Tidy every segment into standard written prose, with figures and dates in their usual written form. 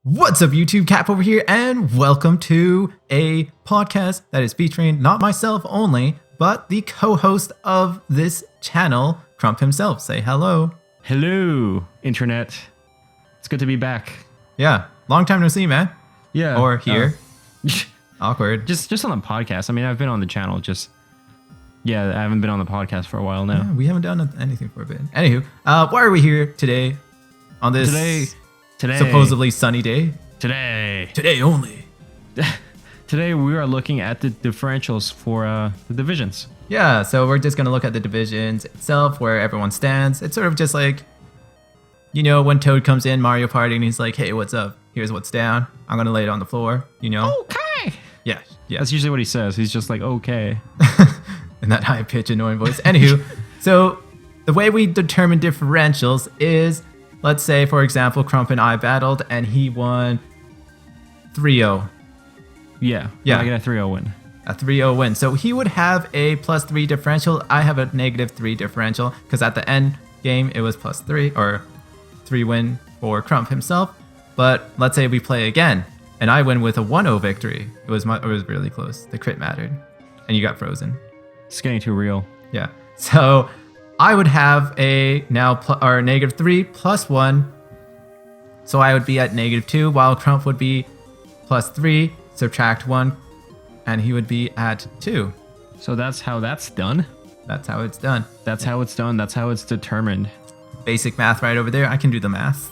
What's up, YouTube? Cap over here, and welcome to a podcast that is featuring not myself only, but the co-host of this channel, Crump himself. Say hello. Hello, internet. It's good to be back. Yeah, long time no see, man. Yeah. Or here. Awkward. Just on the podcast. I mean, I've been on the channel, I haven't been on the podcast for a while now. Yeah, we haven't done anything for a bit. Anywho, why are we here today on this Today, supposedly sunny day? Today Only. Today we are looking at the differentials for the divisions. Yeah, so we're just going to look at the divisions itself, where everyone stands. It's sort of just like, you know, when Toad comes in Mario Party and he's like, hey, what's up? Here's what's down. I'm going to lay it on the floor, you know? Okay. Yeah. That's usually what he says. He's just like, okay. In that high-pitched, annoying voice. Anywho, so the way we determine differentials is, let's say, for example, Crump and I battled, and he won 3-0. Yeah. I get a 3-0 win. A 3-0 win. So he would have a +3 differential. I have a -3 differential, because at the end game, it was +3, or 3 win for Crump himself. But let's say we play again, and I win with a 1-0 victory. It was really close. The crit mattered, and you got frozen. It's getting too real. Yeah. So I would have a now -3 + 1. So I would be at -2, while Crump would be +3, subtract 1, and he would be at 2. So that's how that's done. That's how it's done. That's how it's done. That's how it's determined. Basic math right over there. I can do the math.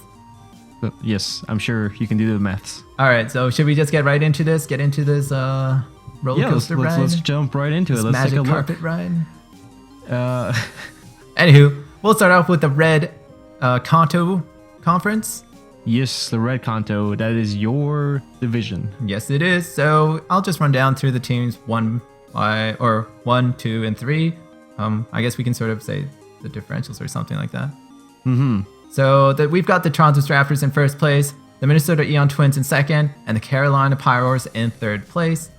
Yes, I'm sure you can do the maths. All right. So should we just get right into this? Get into this roller coaster ride? Let's jump right into it. Let's magic take a look. carpet ride. Uh, Anywho, we'll start off with the red Kanto conference. Yes, the red Kanto. That is your division. Yes, it is. So I'll just run down through the teams 1, 2, and 3. I guess we can sort of say the differentials or something like that. Mm-hmm. So we've got the Toronto Staraptors in first place, the Minnesota Eon Twins in second, and the Carolina Pyros in third place.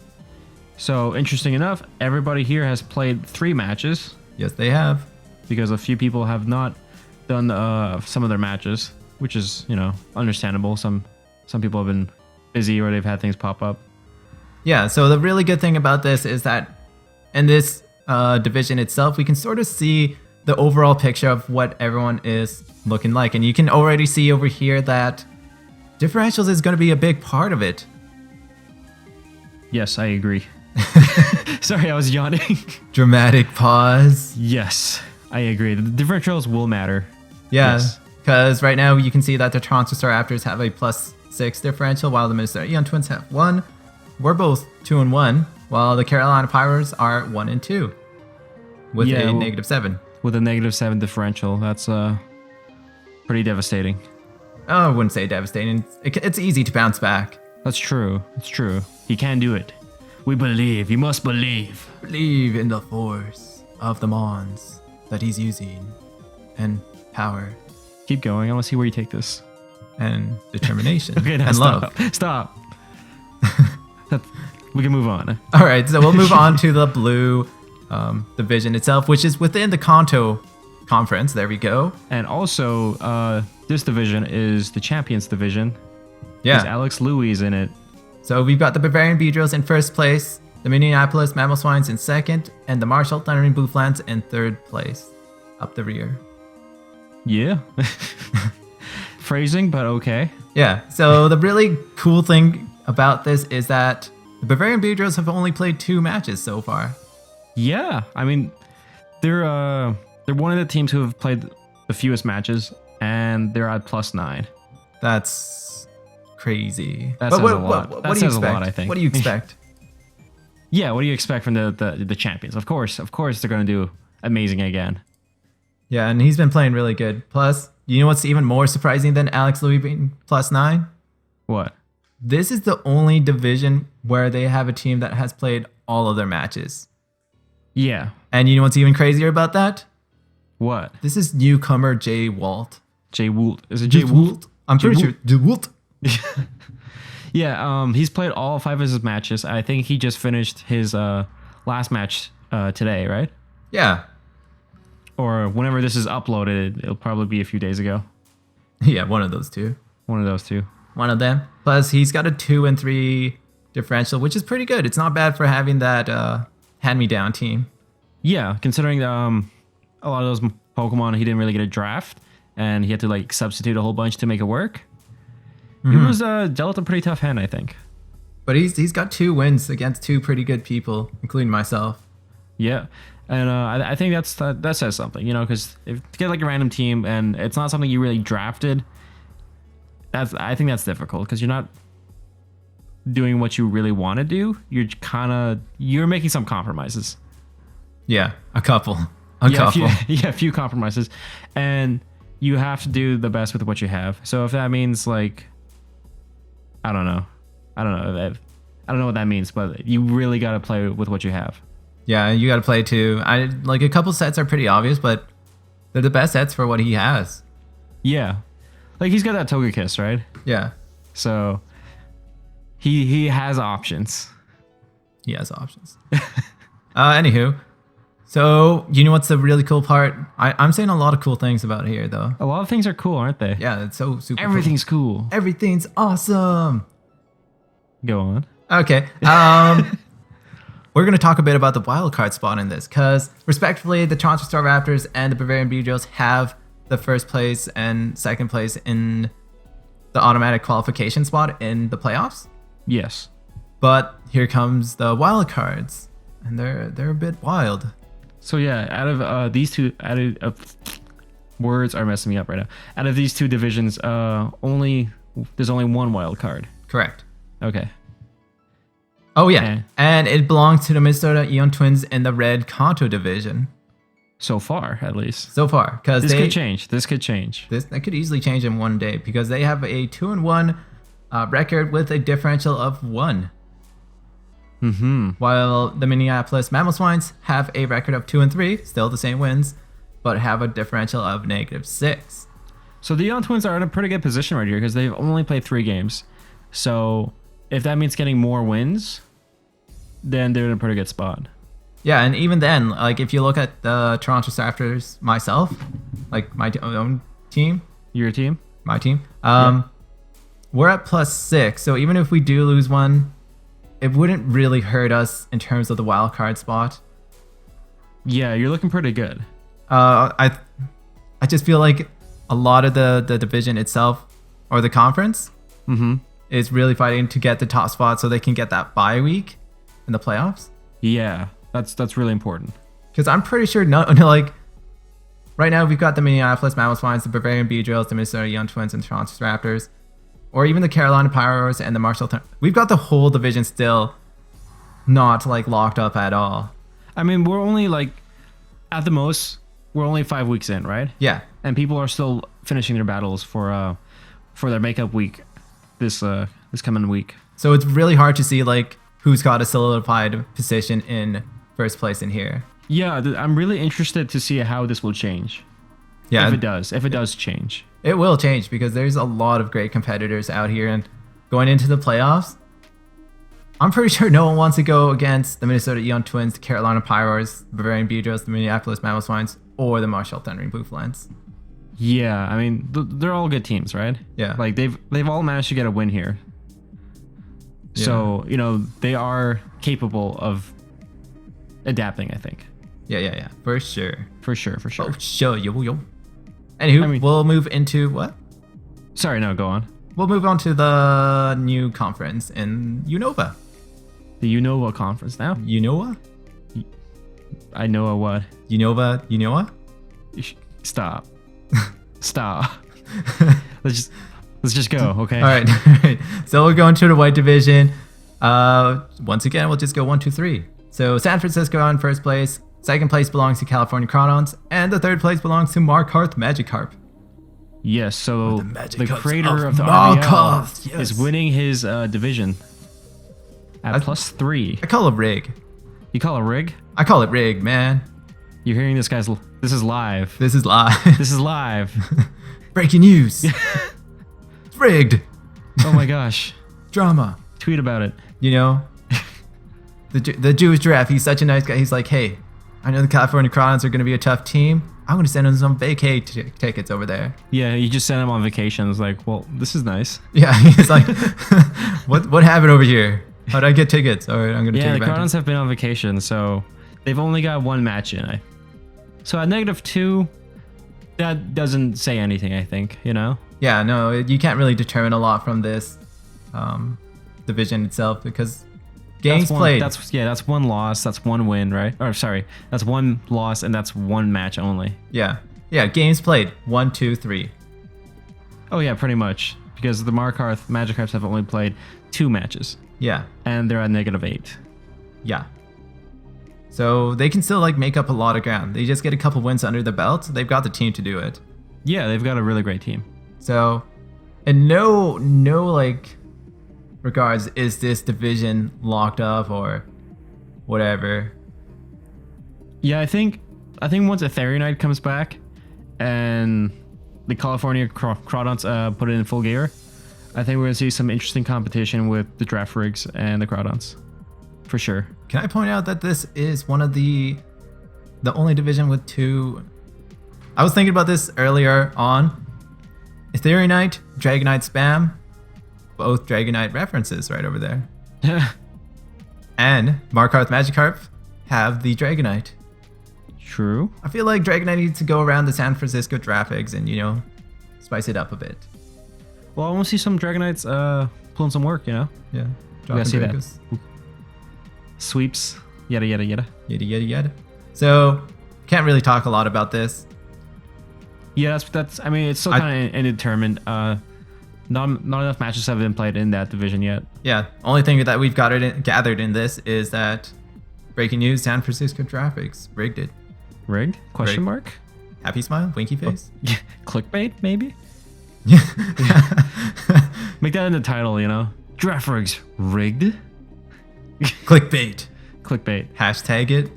So interesting enough, everybody here has played 3 matches. Yes, they have. Because a few people have not done some of their matches, which is, understandable. Some people have been busy or they've had things pop up. Yeah, so the really good thing about this is that in this division itself, we can sort of see the overall picture of what everyone is looking like. And you can already see over here that differentials is going to be a big part of it. Yes, I agree. Sorry, I was yawning. Dramatic pause. Yes, I agree. The differentials will matter. Yeah, Yes. because right now you can see that the Toronto Staraptors have a +6 differential, while the Minnesota Eon Twins have 1. We're both 2 and 1, while the Carolina Pyros are 1 and 2, with a -7. With a -7 differential, that's pretty devastating. Oh, I wouldn't say devastating. It's easy to bounce back. That's true. It's true. He can do it. We believe. You must believe. Believe in the force of the Mons that he's using, and power, Keep going. I want to see where you take this. and determination, Okay, now and stop. love. Stop. We can move on. All right, so we'll move on to the blue division itself, which is within the Kanto conference. There we go. And also, this division is the Champions division. Yeah. There's Alex Louis in it. So we've got the Bavarian Beedrills in first place, the Minneapolis Mammal Swines in second, and the Marshall Thundering Blueflans in third place, up the rear. Yeah. Phrasing, but okay. Yeah, so the really cool thing about this is that the Bavarian Beedrills have only played 2 matches so far. Yeah, I mean, they're one of the teams who have played the fewest matches, and they're at +9. That's crazy. That But says a lot. What That do you says a expect? lot, I think. What do you expect? Yeah, what do you expect from the champions? Of course, they're going to do amazing again. Yeah, and he's been playing really good. Plus, you know what's even more surprising than Alex Louis being +9? What? This is the only division where they have a team that has played all of their matches. Yeah. And you know what's even crazier about that? What? This is newcomer Jay Walt. Jay Wolt. Is it Jay Wolt? I'm pretty sure. Jay Walt. Yeah, he's played all 5 of his matches. I think he just finished his last match today, right? Yeah. Or whenever this is uploaded, it'll probably be a few days ago. Yeah, one of those two. One of those two. One of them. Plus, he's got a 2-3 differential, which is pretty good. It's not bad for having that hand-me-down team. Yeah, considering a lot of those Pokemon, he didn't really get a draft, and he had to like substitute a whole bunch to make it work. He was dealt a pretty tough hand, I think. But he's got 2 wins against 2 pretty good people, including myself. Yeah, and I think that says something, you know, because if to get like a random team and it's not something you really drafted, I think that's difficult because you're not doing what you really want to do. You're making some compromises. Yeah, a couple. A few compromises, and you have to do the best with what you have. So if that means like, I don't know what that means, but you really got to play with what you have. Yeah, you got to play too. A couple sets are pretty obvious, but they're the best sets for what he has. Yeah, like he's got that Togekiss, right? Yeah. So he has options. He has options. Anywho, so you know what's the really cool part? I'm saying a lot of cool things about here, though. A lot of things are cool, aren't they? Yeah, it's so super. Everything's cool. Everything's awesome. Go on. Okay. We're going to talk a bit about the wildcard spot in this, because respectively, the Toronto Staraptors and the Bavarian Beedrills have the first place and second place in the automatic qualification spot in the playoffs. Yes. But here comes the wildcards, and they're a bit wild. So yeah, out of these two, words are messing me up right now. Out of these two divisions, there's only one wild card. Correct. Okay. Oh yeah, and it belongs to the Minnesota Eon Twins in the Red Kanto division. So far, at least. So far, because this could change. That could easily change in one day because they have a 2-1 record with a differential of 1. Mm-hmm. While the Minneapolis Mammal Swines have a record of 2-3, still the same wins, but have a differential of -6. So the Eon Twins are in a pretty good position right here because they've only played 3 games. So if that means getting more wins, then they're in a pretty good spot. Yeah, and even then, like if you look at the Toronto Staraptors, myself, like my own team, Your team, my team, we're at +6. So even if we do lose one, it wouldn't really hurt us in terms of the wild card spot. Yeah, you're looking pretty good. I just feel like a lot of the division itself or the conference is really fighting to get the top spot so they can get that bye week in the playoffs. Yeah, that's really important. Because I'm pretty sure right now we've got the Minneapolis Mammal Swines, the Bavarian Beedrills, the Minnesota Young Twins, and Toronto Raptors, or even the Carolina Pyros and the Marshall. We've got the whole division still not like locked up at all. I mean, we're only like at the most we're only 5 weeks in, right? Yeah, and people are still finishing their battles for their makeup week this coming week. So it's really hard to see like who's got a solidified position in first place in here. Yeah, I'm really interested to see how this will change. Yeah, if it does change. It will change because there's a lot of great competitors out here, and going into the playoffs, I'm pretty sure no one wants to go against the Minnesota Eon Twins, the Carolina Pyros, the Bavarian Beedrills, the Minneapolis Mammal Swines, or the Marshall Thundering Blueflens. Yeah, I mean they're all good teams, right? Yeah, like they've all managed to get a win here. Yeah. So they are capable of adapting, I think. Yeah, for sure. For sure. Oh, sure, yo. Anywho, we'll move into what? Sorry, no, go on. We'll move on to the new conference in Unova. The Unova conference now? Unova? I know a what? Unova? Stop. Stop. Let's just go, okay? All right. So we'll go into the white division. Once again, we'll just go 1, 2, 3. So San Francisco in first place. Second place belongs to California Chronons, and the third place belongs to Markarth Magikarp. Yes, so the creator of the Markarth, RBL is winning his division at +3. I call it rig. You call it rig? I call it rig, man. You're hearing this, guys. This is live. This is live. This is live. Breaking news. It's rigged. Oh my gosh. Drama. Tweet about it. The Jewish Giraffe, he's such a nice guy. He's like, hey, I know the California Chronons are going to be a tough team, I'm gonna send him some vacay tickets over there. Yeah, you just send him on vacation. It's like, well, this is nice. Yeah, he's like, what happened over here? How'd I get tickets? All right, I'm gonna Yeah, take the it back. Cardons have been on vacation, so they've only got one match in. So at -2, that doesn't say anything, I think, you know? Yeah, no, you can't really determine a lot from this division itself because games played. That's one loss, that's one win, right? Or sorry, that's one loss and that's one match only. Yeah, games played 1, 2, 3. Oh yeah, pretty much, because the Markarth Magikarps have only played 2 matches. Yeah, And they're at -8. yeah. So they can still like make up a lot of ground. They just get a couple wins under the belt. They've got the team to do it. Yeah, they've got a really great team. So, in no like regards is this division locked up or whatever. Yeah, I think once Ethereumite comes back and the California Crawdons put it in full gear, I think we're gonna see some interesting competition with the Draft Rigs and the Crawdons, for sure. Can I point out that this is one of the only division with 2? I was thinking about this earlier on. Ethereumite, Dragonite spam, both Dragonite references right over there. And Markarth Magikarp have the Dragonite. True. I feel like Dragonite needs to go around the San Francisco Draftvigs and, spice it up a bit. Well, I want to see some Dragonites pulling some work, you know? Yeah. gotta see that. Dragos. Sweeps, yada yada yada. Yada yada yada. So, can't really talk a lot about this. Yeah, that's. I mean, it's still kind of indeterminate. Not enough matches have been played in that division yet. Yeah, only thing that we've gathered in this is that breaking news: San Francisco Draftvigs rigged it. Rigged? Question mark? Happy smile, winky face. Yeah, clickbait maybe. Yeah. Make that in the title, you know. Draft rigs rigged. Clickbait. Clickbait. Hashtag it.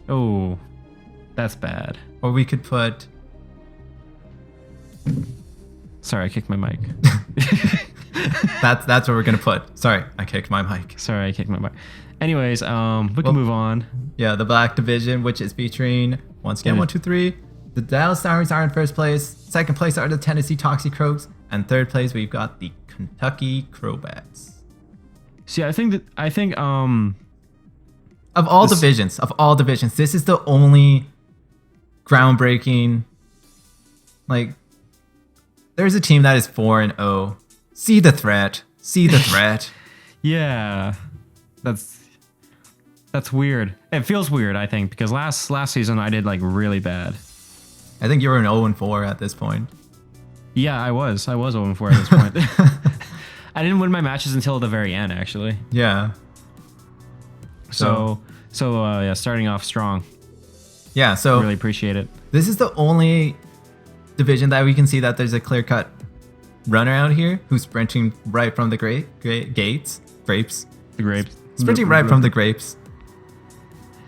Oh, that's bad. Or we could put. Sorry, I kicked my mic. That's what we're gonna put. Sorry, I kicked my mic. Sorry, I kicked my mic. Anyways, we can move on. Yeah, the Black Division, which is featuring once again 1, 2, 3. The Dallas Starmies are in first place. Second place are the Tennessee Toxicroaks, and third place we've got the Kentucky Crowbats. See, I think of all divisions, this is the only groundbreaking. Like, there's a team that is 4-0. See the threat. Yeah, that's weird. It feels weird, I think, because last season I did like really bad. I think you were an 0-4 at this point. Yeah, I was 0-4 at this point. I didn't win my matches until the very end, actually. Yeah. So yeah, starting off strong. Yeah, so really appreciate it. This is the only division that we can see that there's a clear-cut runner out here who's sprinting right from the grapes. The grapes. Sprinting right from the grapes.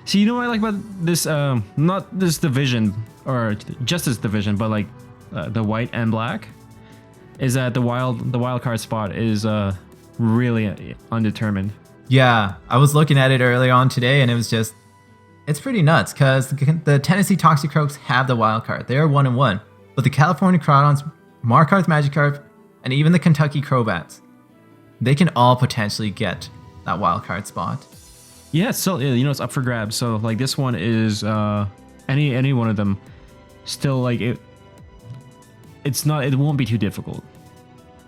See, you know what I like about this? Not this division or just this division, but like the white and black, is that the wild card spot is really undetermined. Yeah, I was looking at it earlier on today, and it's pretty nuts because the Tennessee Toxicroaks have the wild card. They are 1-1, but the California Crawdons, Markarth Magikarp, and even the Kentucky Crowbats, they can all potentially get that wild card spot. Yeah, so it's up for grabs. So like this one is any one of them, still like it. It won't be too difficult.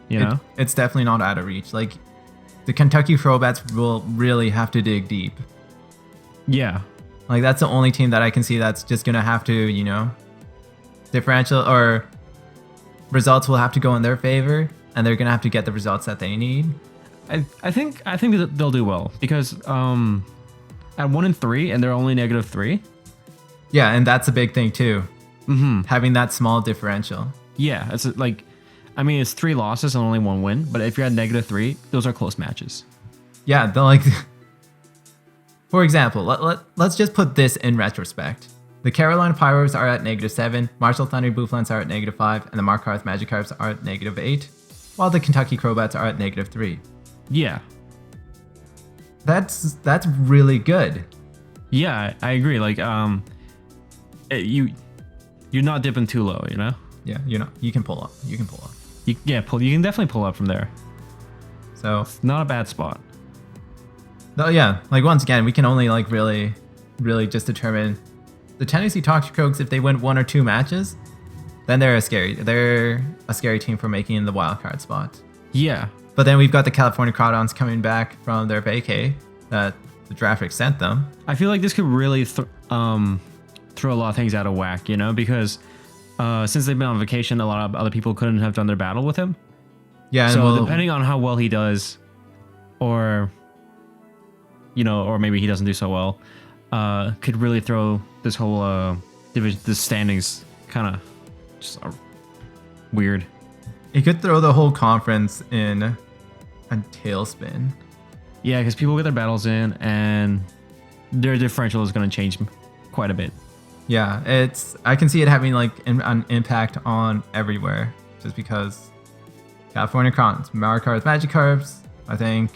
You know, it's definitely not out of reach. Like, the Kentucky Crowbats will really have to dig deep. Yeah. Like, that's the only team that I can see that's just gonna have to, differential or results will have to go in their favor, and they're gonna have to get the results that they need. I think that they'll do well because at 1-3 and they're only -3. Yeah, and that's a big thing too. Mm-hmm. Having that small differential. Yeah, it's like, I mean, it's 3 losses and only 1 win, but if you're at -3, those are close matches. Yeah, they're like. For example, let's just put this in retrospect. The Carolina Pyros are at -7, Marshall Thunder Bouffalantes are at -5, and the Markarth Magikarps are at -8, while the Kentucky Crowbats are at -3. Yeah. That's really good. Yeah, I agree. Like, you're not dipping too low, you know. Yeah, you can pull up. You can pull up. You can definitely pull up from there. So It's not a bad spot. no, yeah, like once again, we can only like really just determine the Tennessee Toxicroaks. If they win 1 or 2 matches, then they're a scary team for making in the wild card spot. Yeah. But then we've got the California Crawdons coming back from their vacay that the draft sent them. I feel like this could really throw a lot of things out of whack, you know, because since they've been on vacation, a lot of other people couldn't have done their battle with him. Yeah, So depending on how well he does, or or maybe he doesn't do so well, could really throw this whole division, the standings, kind of just weird. it could throw the whole conference in a tailspin. Yeah, because people get their battles in, and their differential is going to change quite a bit. Yeah, I can see it having like an impact on everywhere, just because California Crowns, Maricards, Magikarps. I think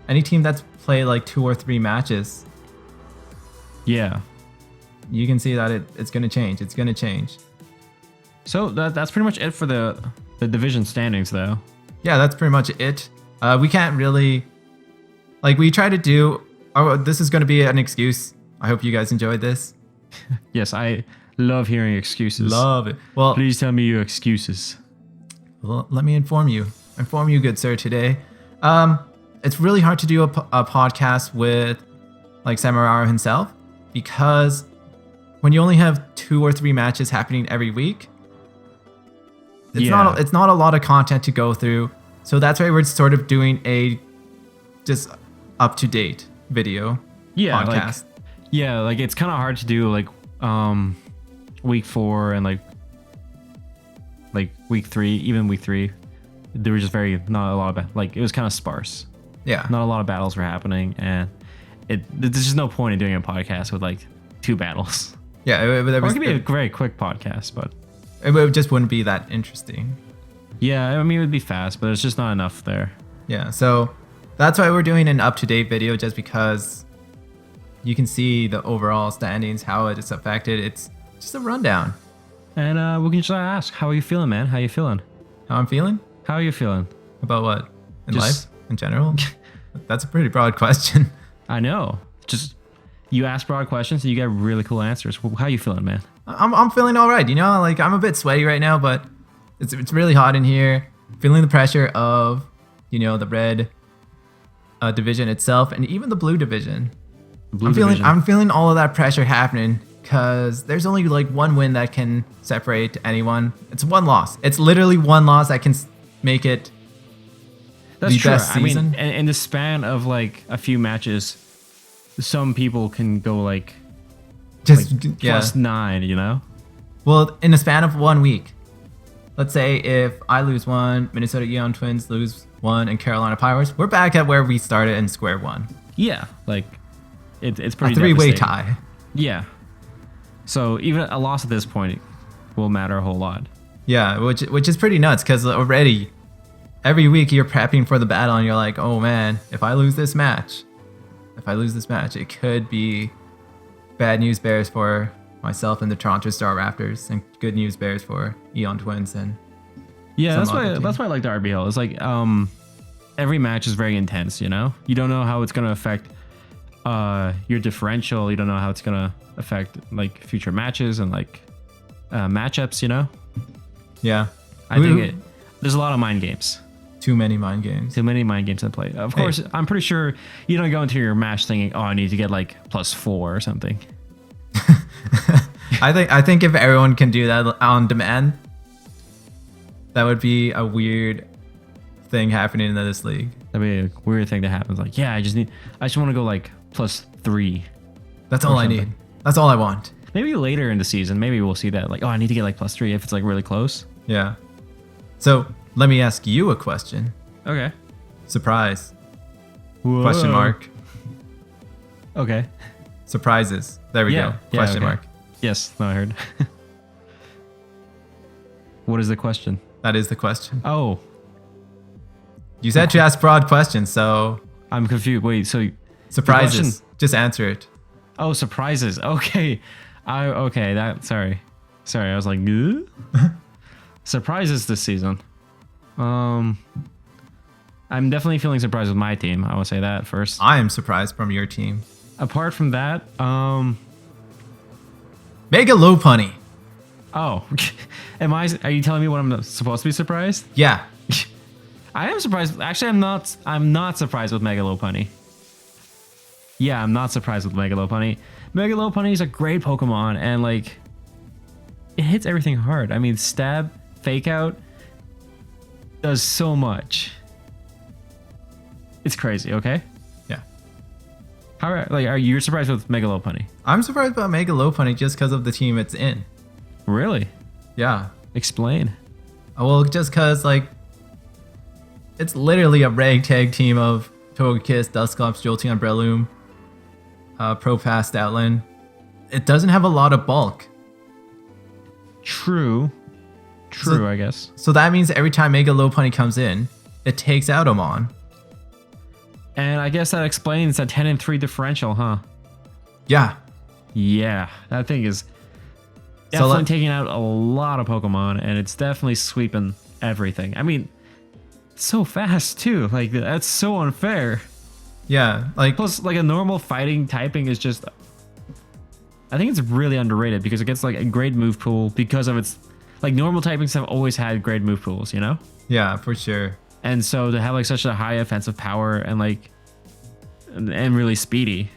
any team that's played like 2 or 3 matches, Yeah. you can see that it's going to change. It's going to change. So that's pretty much it for the division standings, though. Yeah, that's pretty much it. We can't really, like, we try to do. Oh, this is going to be an excuse. I hope you guys enjoyed this. Yes, I love hearing excuses. Love it. Well, Please tell me your excuses. Well, let me inform you, good sir, today. It's really hard to do a podcast with like Semeraro himself, because when you only have 2 or 3 matches happening every week, it's not a lot of content to go through. So that's why we're sort of doing a just up to date video podcast. Like it's kind of hard to do like week 4 and like week 3, even week 3. There was just not a lot of it was kind of sparse. Yeah, Not a lot of battles were happening, and there's just no point in doing a podcast with like 2 battles. yeah. Or it could be a very quick podcast, but it just wouldn't be that interesting. yeah, I mean it would be fast, but it's just not enough there. Yeah, so that's why we're doing an up to date video, just because you can see the overall standings, how it is affected. It's just a rundown. And we can just ask, how are you feeling, man? How you feeling? How I'm feeling How are you feeling? about what in Just- life in general. That's a pretty broad question. I know. Just you ask broad questions and you get really cool answers. Well, how you feeling, man? I'm feeling all right. Like I'm a bit sweaty right now, but it's really hot in here. Feeling the pressure of the red division itself, and even the blue division. I'm feeling all of that pressure happening, because there's only like 1 win that can separate anyone. It's 1 loss. It's literally 1 loss that can make it That's the true. best season. I mean, in the span of like a few matches, some people can go like Just yeah. +9, Well, in the span of 1 week, let's say if I lose 1, Minnesota Eon Twins lose 1, and Carolina Pirates, we're back at where we started in square one. Yeah, like it's A pretty 3-way devastating. tie. Yeah. So even a loss at this point will matter a whole lot. Yeah, which is pretty nuts, because already every week you're prepping for the battle, and you're like, oh man, if I lose this match, it could be bad news bears for myself and the Toronto Staraptors, and good news bears for Eon Twins. And Yeah, some other that's why I like the RBL. It's like every match is very intense, You don't know how it's gonna affect your differential. You don't know how it's gonna affect like future matches and like matchups, yeah, I think there's a lot of mind games. too many mind games. Too many mind games in play. Of course, I'm pretty sure you don't go into your match thinking, oh, I need to get like +4 or something. I think if everyone can do that on demand, that would be a weird thing happening in this league. That'd be a weird thing that happens. Like, yeah, I just want to go like +3. That's all I something. need. That's all I want. Maybe later in the season, maybe we'll see that. Like, oh, I need to get like +3 if it's like really close. Yeah. So let me ask you a question. Okay. Surprise. Whoa. Question mark. Okay. Surprises. There we go. Question okay. mark. Yes. No, I heard. What is the question? That is the question. Oh, You said to ask broad questions, so I'm confused. Wait, so surprises. question- Just answer it. oh, surprises. Okay. Sorry. Sorry, I was like, "Gah?" Surprises this season. I'm definitely feeling surprised with my team. I will say that first. I am surprised from your team. Apart from that, Mega Lopunny. oh, are you telling me what I'm supposed to be surprised? Yeah. I am surprised. Actually, I'm not surprised with Mega Lopunny. Yeah, I'm not surprised with Mega Lopunny. Mega Lopunny is a great Pokemon, and like, it hits everything hard. I mean, stab, fake out, does so much. It's crazy. Okay. Yeah. Are you surprised with Mega Lopunny? I'm surprised about Mega Lopunny just because of the team it's in. Really? Yeah. Explain. Well, just because, like, it's literally a ragtag team of Togekiss, Dusclops, Jolteon, Breloom, Propass, Stoutland. It doesn't have a lot of bulk. True, I guess. So that means every time Mega Lopunny comes in, it takes out Amon. And I guess that explains that 10 and 3 differential, huh? Yeah. Yeah, that thing is So, definitely like, taking out a lot of Pokemon, and it's definitely sweeping everything. I mean, it's so fast too. Like, that's so unfair. yeah, like, Plus, like, a normal fighting typing is just, I think it's really underrated because it gets like a great move pool because of its, like, normal typings have always had great move pools, you know? yeah, for sure. And so to have like such a high offensive power and like, and really speedy.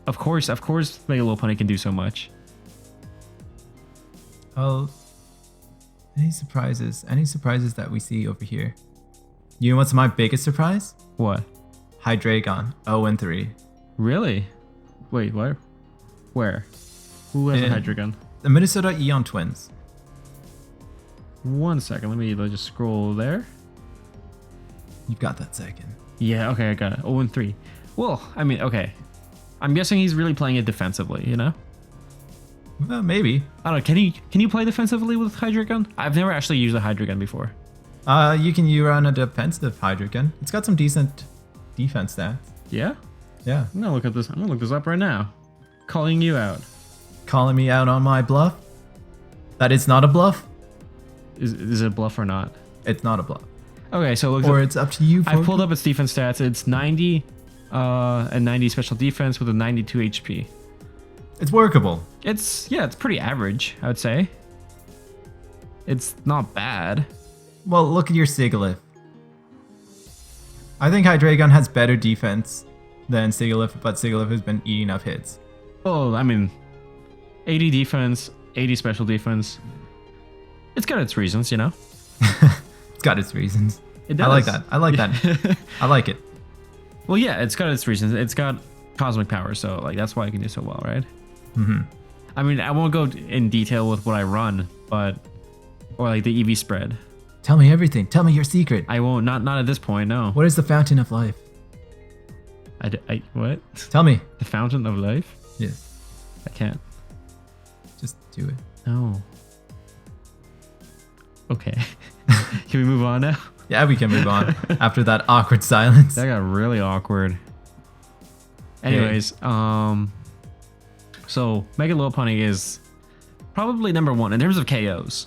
Of course, Mega Lopunny can do so much. Oh, any surprises? Any surprises that we see over here? You know what's my biggest surprise? What? Hydreigon, 0-3. Really? Wait, what? Where? Who has a Hydreigon? The Minnesota Eon Twins. 1 second, let me just scroll there. You've got that second. Yeah, okay, I got it. 0-3. Well, I mean, okay. I'm guessing he's really playing it defensively, you know? Well, maybe. I don't know, can you play defensively with Hydreigon? I've never actually used a Hydreigon before. You can run a defensive Hydreigon. It's got some decent defense stats. Yeah? Yeah. I'm gonna look at this. I'm gonna look this up right now. Calling you out. Calling me out on my bluff? That it's not a bluff? Is it a bluff or not? It's not a bluff. Okay, so Or it's up to you. I've pulled up its defense stats. It's 90 and 90 special defense with a 92 HP. It's workable. It's pretty average, I would say. It's not bad. Well, look at your Sigilyph. I think Hydreigon has better defense than Sigilyph, but Sigilyph has been eating up hits. Well, I mean, 80 defense, 80 special defense. It's got its reasons, you know? It's got its reasons. It does. I like that. I like that. I like it. Well, yeah, it's got its reasons. It's got cosmic power, so like that's why it can do so well, right? Mm-hmm. I mean, I won't go in detail with what I run, or like the EV spread. Tell me everything. Tell me your secret. I won't. Not at this point. No. What is the fountain of life? What? Tell me. The fountain of life? Yes. I can't. Just do it. No. Okay. Can we move on now? Yeah, we can move on after that awkward silence. That got really awkward. Anyways, so Mega Lopunny is probably number 1 in terms of KOs.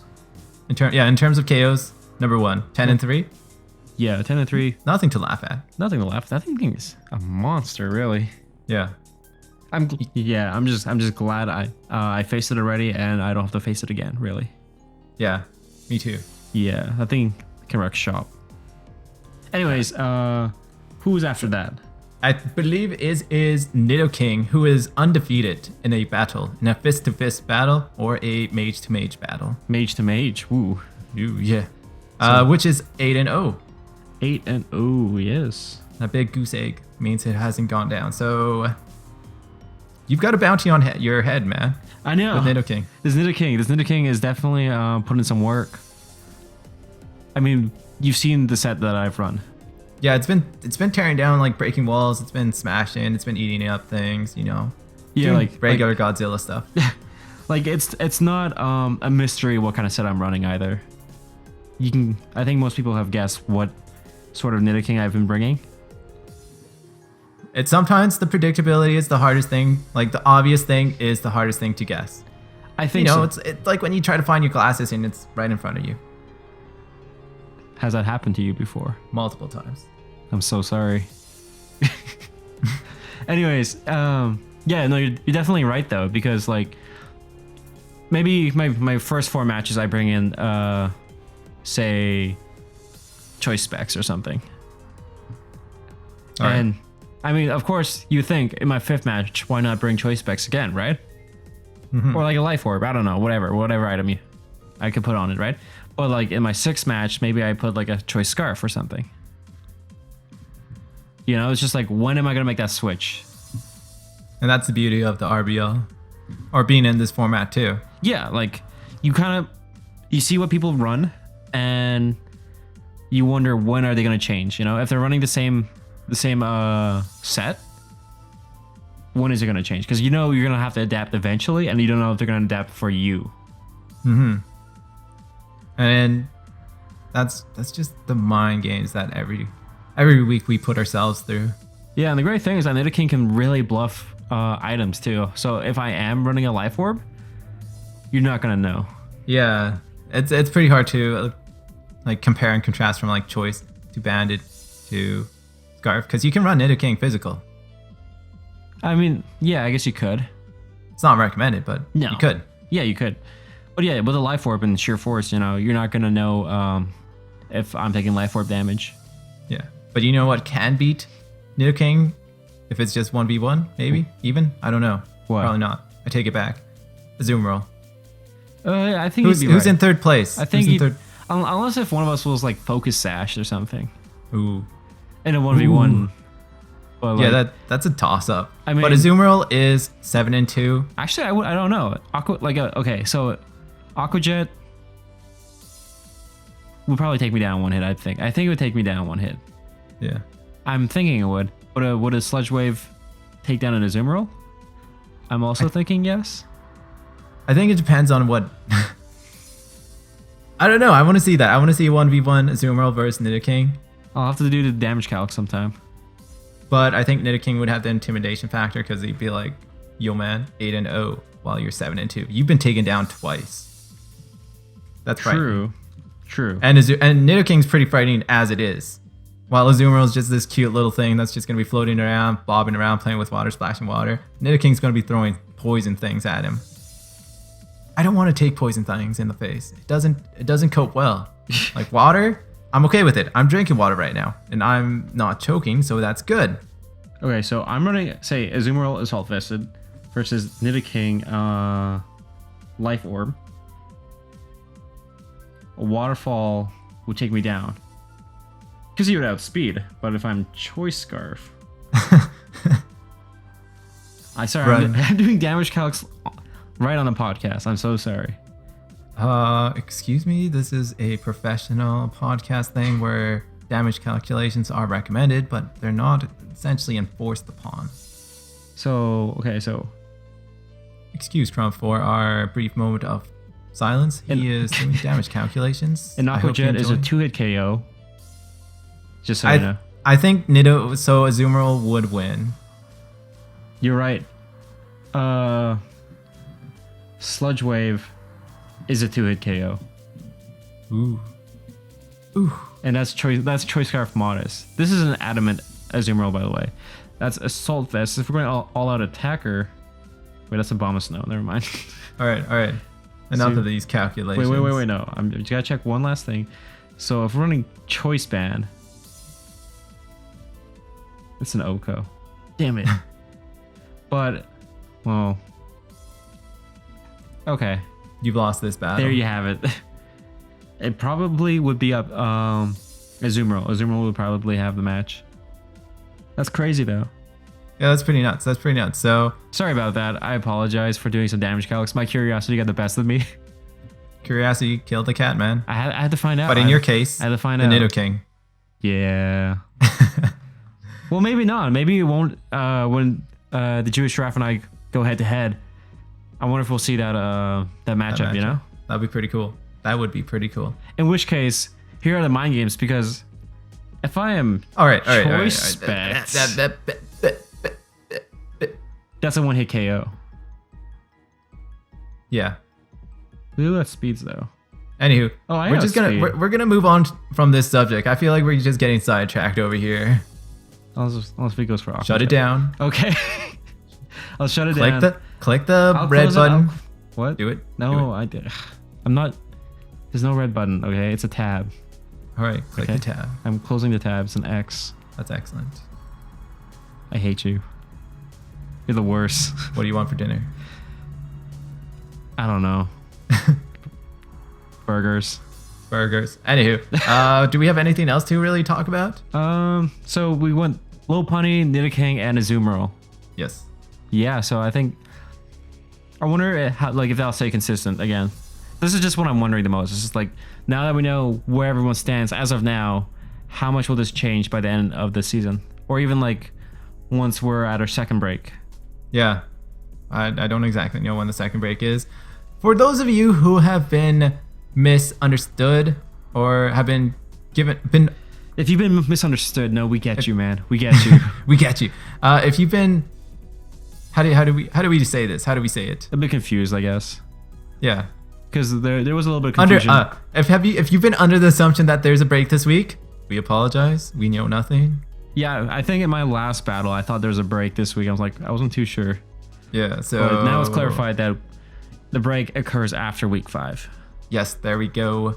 In terms of KOs, number 1, 10 and 3. Yeah, 10 and 3. Nothing to laugh at. Nothing to laugh at. That thing is a monster, really. Yeah. I'm just glad I faced it already and I don't have to face it again, really. Yeah. Me too. Yeah, that thing can wreck shop. Anyways, who's after that? I believe is Nidoking, who is undefeated in a battle, in a fist-to-fist battle or a mage-to-mage battle. Mage to mage. Woo. Ooh, yeah. So- Which is 8-0. 8-0, yes. That big goose egg means it hasn't gone down. So you've got a bounty on your head, man. I know. With Nidoking. This Nidoking is definitely putting some work. I mean, you've seen the set that I've run. Yeah, it's been tearing down, like breaking walls. It's been smashing. It's been eating up things. You know. Yeah, Doing like regular Godzilla stuff. Like it's not a mystery what kind of set I'm running either. I think most people have guessed what sort of Nidoking I've been bringing. It's sometimes the predictability is the hardest thing. Like the obvious thing is the hardest thing to guess. I think so. It's like when you try to find your glasses and it's right in front of you. Has that happened to you before? Multiple times. I'm so sorry. Anyways, yeah, no, you're definitely right though, because like maybe my first 4 matches I bring in say choice specs or something. All and right. I mean, of course, you think in my 5th match, why not bring choice specs again, right? Mm-hmm. Or like a life orb, I don't know, whatever item I could put on it, right? But like in my 6th match, maybe I put like a choice scarf or something. You know, it's just like, when am I gonna make that switch? And that's the beauty of the RBL, or being in this format too. Yeah, like you see what people run, and you wonder when are they gonna change. You know, if they're running the same set, when is it gonna change? Because you know you're gonna have to adapt eventually, and you don't know if they're gonna adapt for you. Mm-hmm. And that's just the mind games that every week we put ourselves through. Yeah, and the great thing is that Nidoking can really bluff items too. So if I am running a life orb, you're not gonna know. Yeah, it's pretty hard to like compare and contrast from like choice to bandit to scarf, because you can run Nidoking physical. I mean, yeah, I guess you could. It's not recommended, but No. you could. Yeah, you could. But yeah, with a life orb and sheer force, you know, you're not gonna know if I'm taking life orb damage. Yeah, but you know what can beat Nidoking if it's just 1v1, maybe even? I don't know. What? Probably not. I take it back. Azumarill. I think Who's in third place? I think Who's in third? Unless if one of us was like focus sash or something Ooh. in a 1v1. But Yeah, like, that's a toss up. I mean- but Azumarill is 7-2. actually, I don't know. Okay, so Aqua Jet would probably take me down 1 hit. I think it would take me down 1 hit. Yeah. I'm thinking it would. Would a Sludge Wave take down an Azumarill? I'm also thinking yes. I think it depends on what. I don't know. I want to see that. I want to see 1v1 Azumarill versus Nidoking. I'll have to do the damage calc sometime. But I think Nidoking would have the intimidation factor because he'd be like, yo man, 8-0 while you're 7-2. You've been taken down twice. That's frightening. True. And Nidoking's pretty frightening as it is. While Azumarill is just this cute little thing that's just going to be floating around, bobbing around, playing with water, splashing water. Nidoking's going to be throwing poison things at him. I don't want to take poison things in the face. It doesn't cope well. Like water, I'm okay with it. I'm drinking water right now, and I'm not choking, so that's good. Okay, so I'm running, say, Azumarill Assault Vested versus Nidoking Life Orb. A Waterfall would take me down. Because he would outspeed, but if I'm Choice Scarf... I'm doing damage calcs right on the podcast. I'm so sorry. Excuse me, this is a professional podcast thing where damage calculations are recommended, but they're not essentially enforced upon. So, okay, so... Excuse Crump for our brief moment of silence. He is doing damage calculations. An I Aqua hope you Jet is a enjoy. 2-hit KO. Just so you know. I think Azumarill would win. You're right. Sludge Wave is a 2-hit KO. Ooh. And that's Choice Scarf Modest. This is an Adamant Azumarill, by the way. That's Assault Vest. If we're going all out attacker... Wait, that's a Bomb of Snow. Never mind. All right. Enough of these calculations. Wait. No, I'm just gotta check one last thing. So if we're running Choice Band, it's an Oko. Damn it. But, well, okay. You've lost this battle. There you have it. It probably would be up Azumarill. Azumarill would probably have the match. That's crazy though. Yeah, that's pretty nuts. So Sorry about that. I apologize for doing some damage calcs. My curiosity got the best of me. curiosity killed the cat, man. I had to find out. But in your case, I had to find the out. Nidoking. Yeah. Well, maybe not. Maybe it won't. When the Jewish Giraffe and I go head to head, I wonder if we'll see that matchup. You know, that'd be pretty cool. That would be pretty cool. In which case, here are the mind games, because if I am all right. Choice Specs, that's a 1-hit KO. Yeah. Who got speeds though? Anywho, Oh, I we're got just gonna speed. we're gonna move on from this subject. I feel like we're just getting sidetracked over here. Unless it goes for Aqua Shut it Jet. down. Okay. I'll shut it down. Click the I'll red close it. button. What? Do it. No, I did. I'm not. There's no red button. Okay, it's a tab. All right, click Okay. the tab. I'm closing the tab. It's an X. That's excellent. I hate you. You're the worst. What do you want for dinner? I don't know. Burgers. Burgers. Anywho, do we have anything else to really talk about? So we went Low Punny, Nidoking, and Azumarill. Yes. Yeah. So I think. I wonder how, like, if that'll stay consistent again. This is just what I'm wondering the most. It's just like, now that we know where everyone stands as of now, how much will this change by the end of the season, or even like once we're at our second break? Yeah. I don't exactly know when the second break is. For those of you who have been misunderstood or have been If you've been misunderstood, no, we get you, man. We get you. we get you. If you've been how do we say this? How do we say it? A bit confused, I guess, Yeah. because there was a little bit of confusion. If you've been under the assumption that there's a break this week, we apologize. We know nothing. Yeah, I think in my last battle, I thought there was a break this week. I was like, I wasn't too sure. Yeah, so But now it's clarified that the break occurs after week 5. Yes, there we go.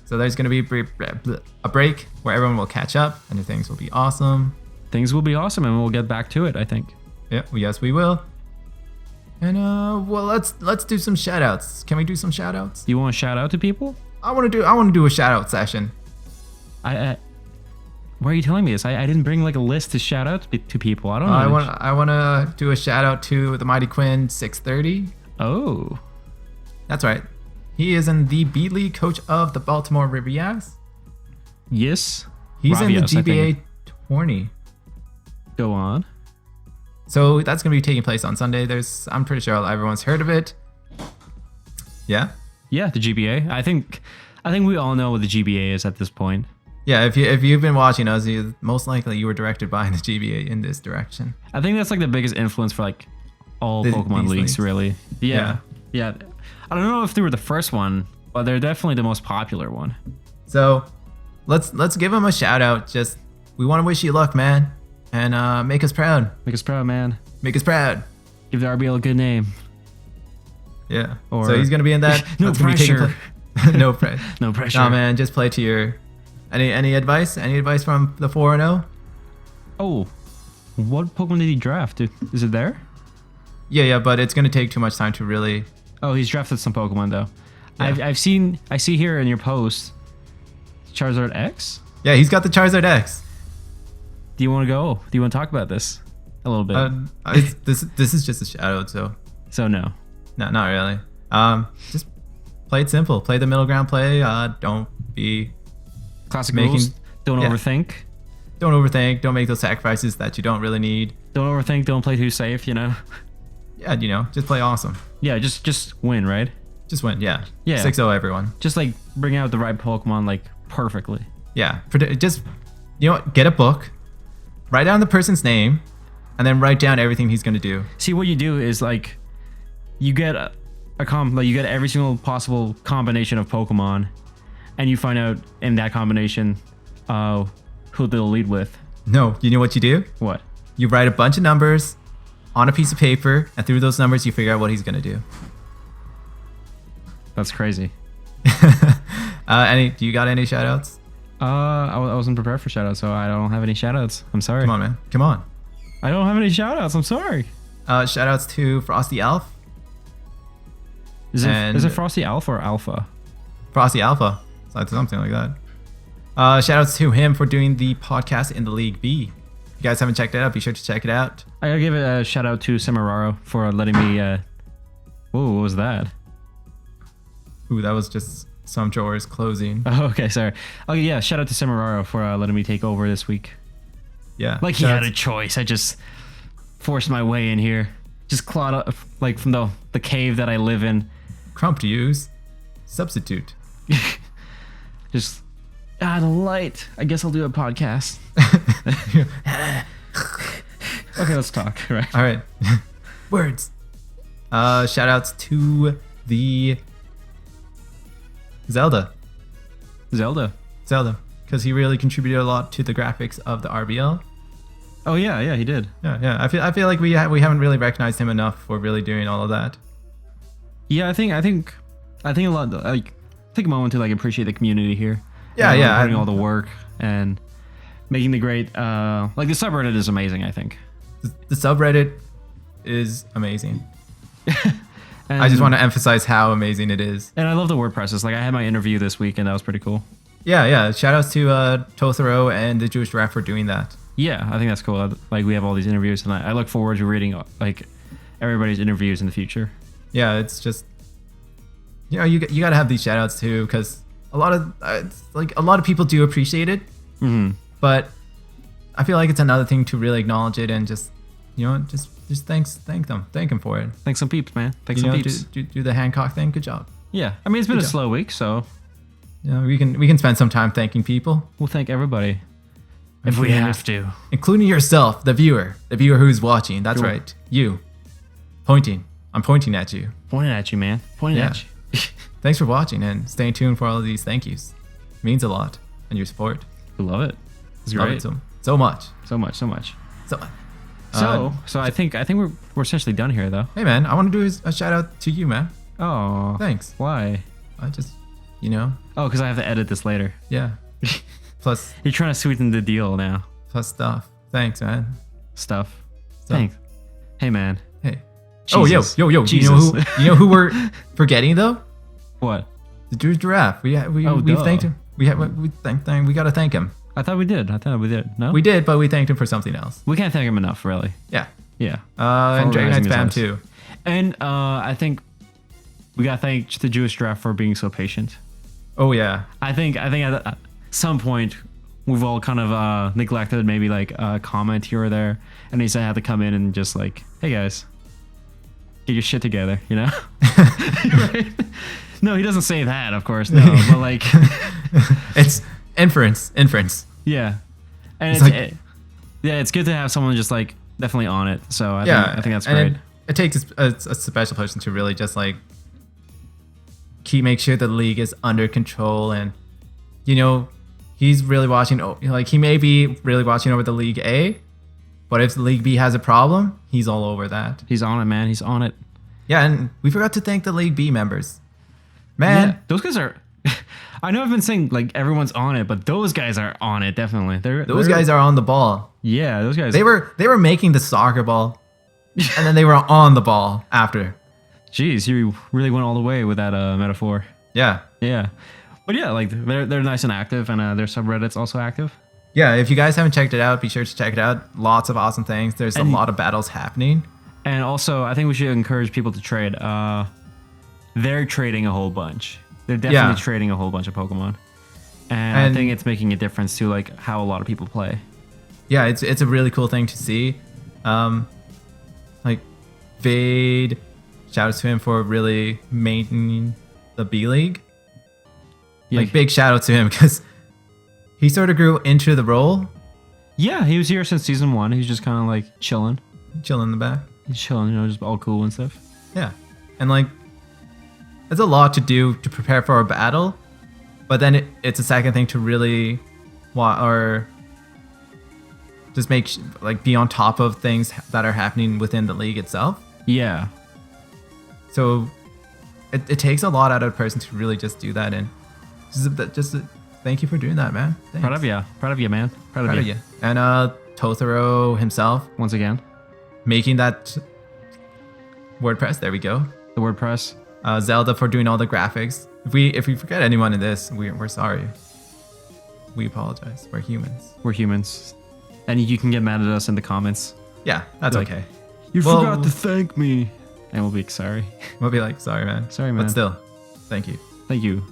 So there's going to be a break where everyone will catch up and things will be awesome. Things will be awesome, and we'll get back to it, I think. Yeah, yes, we will. And well, let's do some shout outs. Can we do some shout outs? Do you want to shout out to people? I want to do a shout out session. Why are you telling me this? I didn't bring like a list to shout out to people. I don't know. I want to do a shout out to the Mighty Quinn 630. Oh. That's right. He is in the B League, coach of the Baltimore Rivias. Yes. He's in the Ravios, I GBA think. 20. Go on. So that's going to be taking place on Sunday. I'm pretty sure everyone's heard of it. Yeah? Yeah, the GBA. I think we all know what the GBA is at this point. Yeah, if you've been watching us, most likely you were directed by the GBA in this direction. I think that's like the biggest influence for like all Pokemon these leagues, leagues. really. Yeah. I don't know if they were the first one, but they're definitely the most popular one. So let's give him a shout out. We want to wish you luck, man, and make us proud. Make us proud, man. Make us proud. Give the RBL a good name. Yeah. Or- So he's gonna be in that. No That's gonna be taking pressure. no pressure. No pressure. Nah, man, just play to your. Any advice? Any advice from the 4-0? Oh, what Pokemon did he draft? Dude? Is it there? Yeah, but it's gonna take too much time to really. Oh, he's drafted some Pokemon though. Yeah. I see here in your post, Charizard X. Yeah, he's got the Charizard X. Do you want to go? Do you want to talk about this a little bit? This is just a shout out, so So no. no, not really. Just play it simple. Play the middle ground play. Don't be. Classic Making- rules. Don't yeah. overthink. Don't overthink. Don't make those sacrifices that you don't really need. Don't overthink. Don't play too safe. You know. Yeah, just play awesome. Yeah, just win, right? Just win. Yeah. Yeah. 6-0 everyone. Just like bring out the right Pokemon like perfectly. Yeah. Just get a book, write down the person's name, and then write down everything he's gonna do. See, what you do is like you get you get every single possible combination of Pokemon, and you find out in that combination who they'll lead with. No, you know what you do? What? You write a bunch of numbers on a piece of paper, and through those numbers, you figure out what he's gonna do. That's crazy. Do you got any shout outs? I wasn't prepared for shoutouts, so I don't have any shoutouts. I'm sorry. Come on, man. Come on. I don't have any shoutouts. I'm sorry. Shout outs to Frosty Elf. Is And- it Frosty Alpha or Alpha? Frosty Alpha. Something like that. Shout outs to him for doing the podcast in the League B. If you guys haven't checked it out, be sure to check it out. I gotta give a shout out to Semeraro for letting me. Whoa, what was that? Ooh, that was just some drawers closing. Oh, okay, sorry. Okay, yeah, shout out to Semeraro for letting me take over this week. Yeah. Like he shout had outs- a choice. I just forced my way in here. Just clawed up, like from the cave that I live in. Crump to use. Substitute. Just the light. I guess I'll do a podcast. Okay, let's talk. Right. All right. Words. Shout outs to the Zelda. Zelda. Because he really contributed a lot to the graphics of the RBL. Oh yeah, he did. Yeah. I feel like we haven't really recognized him enough for really doing all of that. Yeah, I think a lot. Like, take a moment to like appreciate the community here. Yeah, You know, yeah. putting all the work and making the great. Like the subreddit is amazing. I think. The subreddit is amazing. And, I just want to emphasize how amazing it is. And I love the WordPresses. Like I had my interview this week, and that was pretty cool. Yeah. Shout outs to Totharo and the Jewish Giraffe for doing that. Yeah, I think that's cool. Like we have all these interviews, and I look forward to reading like everybody's interviews in the future. Yeah, it's just, you know, you got to have these shout outs too, because a lot of people do appreciate it. Mm-hmm. But I feel like it's another thing to really acknowledge it and just, you know, just thank them for it. Thanks some peeps, man. Thanks You some know, peeps. do the Hancock thing. Good job. Yeah, I mean it's been Good a job. slow week, so You know, we can spend some time thanking people, we'll thank everybody if we have to. including yourself, the viewer who's watching. That's Sure. right, you. Pointing. I'm pointing at you. Pointing at you, man. Pointing Yeah. at you. Thanks for watching and staying tuned for all of these thank yous. It means a lot, and your support. We love it. It's Love great. it so much. So much. So, So I think we're essentially done here, though. hey man, I want to do a shout out to you, man. Oh, Thanks. why? I just, you know, Oh, because I have to edit this later. yeah. plus You're trying to sweeten the deal now. stuff. Thanks, man. Stuff. Stuff. Thanks. Hey, man. Hey. Jesus. Oh, yo. Jesus. You know who we're forgetting though? What? The Jewish Giraffe. We've duh. thanked him. We gotta thank him. I thought we did. No? We did, but we thanked him for something else. We can't thank him enough, really. Yeah. Yeah. And Dragon Knight organizing Spam his too. And I think we gotta thank the Jewish Giraffe for being so patient. Oh yeah. I think at some point we've all kind of neglected maybe like a comment here or there, and he said I had to come in and just like, hey guys, get your shit together, you know? Right? No, he doesn't say that, of course, no, but like, It's inference. yeah, and It's like- it's good to have someone just like definitely on it. So I think that's and great. It takes a special person to really just like make sure the league is under control, and you know, he's really watching. Like he may be really watching over the League A, but if the League B has a problem, he's all over that. He's on it, man. He's on it. Yeah, and we forgot to thank the League B members. Man, Yeah, those guys are. I know I've been saying like everyone's on it, but those guys are on it definitely. those guys are on the ball. Yeah, those guys. They were making the soccer ball, and then they were on the ball after. Jeez, you really went all the way with that metaphor. Yeah. Yeah, but yeah, like they're nice and active, and their subreddit's also active. Yeah, if you guys haven't checked it out, be sure to check it out. Lots of awesome things. There's a lot of battles happening. And also, I think we should encourage people to trade. They're trading a whole bunch. They're definitely trading a whole bunch of Pokemon, and I think it's making a difference to like how a lot of people play. Yeah, it's a really cool thing to see. Like Vade, shout out to him for really maintaining the B League. Yeah, Like big shout out to him because he sort of grew into the role, yeah, he was here since season 1. He's just kind of like chilling. chilling in the back. He's chilling, you know, just all cool and stuff. Yeah, and like it's a lot to do to prepare for a battle, but then it's a second thing to really or just like be on top of things that are happening within the league itself. Yeah, So it takes a lot out of a person to really just do that, and just thank you for doing that, man. Thanks. proud of you, man. Proud of you. And Totharo himself Once again, making that WordPress. There we go. the WordPress. Zelda for doing all the graphics. If we forget anyone in this, we're sorry. We apologize. We're humans. We're humans, and you can get mad at us in the comments. Yeah, that's Like, okay. You Well- forgot to thank me, and we'll be sorry. We'll be like, sorry, man. Sorry, man. But still, thank you. Thank you.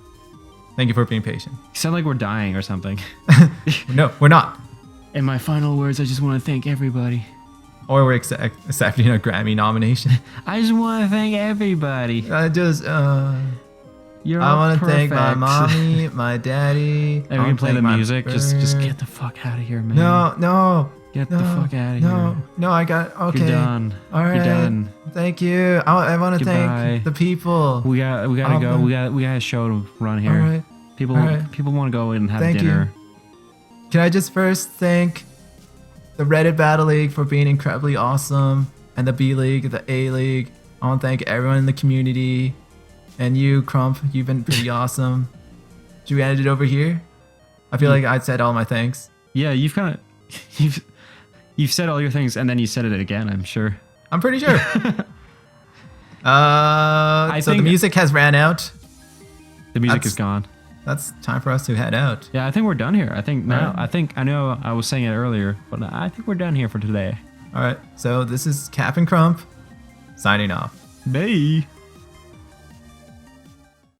Thank you for being patient. You sound like we're dying or something. No, we're not. In my final words, I just want to thank everybody. Or we're accepting a Grammy nomination. I just want to thank everybody. You're I all want to thank my perfect. mommy, my daddy. And we can play the music. Just get the fuck out of here, man. No, Get the fuck out of no, here. no, I got, okay. You're done. All right. You're done. Thank you. I want to Goodbye. thank the people. We gotta go. We got a show to run here. All right. People All right. people want to go in and have Thank dinner. you. Can I just first thank the Reddit Battle League for being incredibly awesome, and the B League, the A League. I want to thank everyone in the community, and you, Crump. You've been pretty awesome. Should we edit it over here? I feel like I said all my thanks. Yeah, you've kind of you've said all your things, and then you said it again. I'm sure. I'm pretty sure. So the music has ran out. The music is gone. That's time for us to head out. Yeah, I think we're done here. I think now. Right. I know I was saying it earlier, but I think we're done here for today. All right. So this is Cap and Crump signing off. Bye.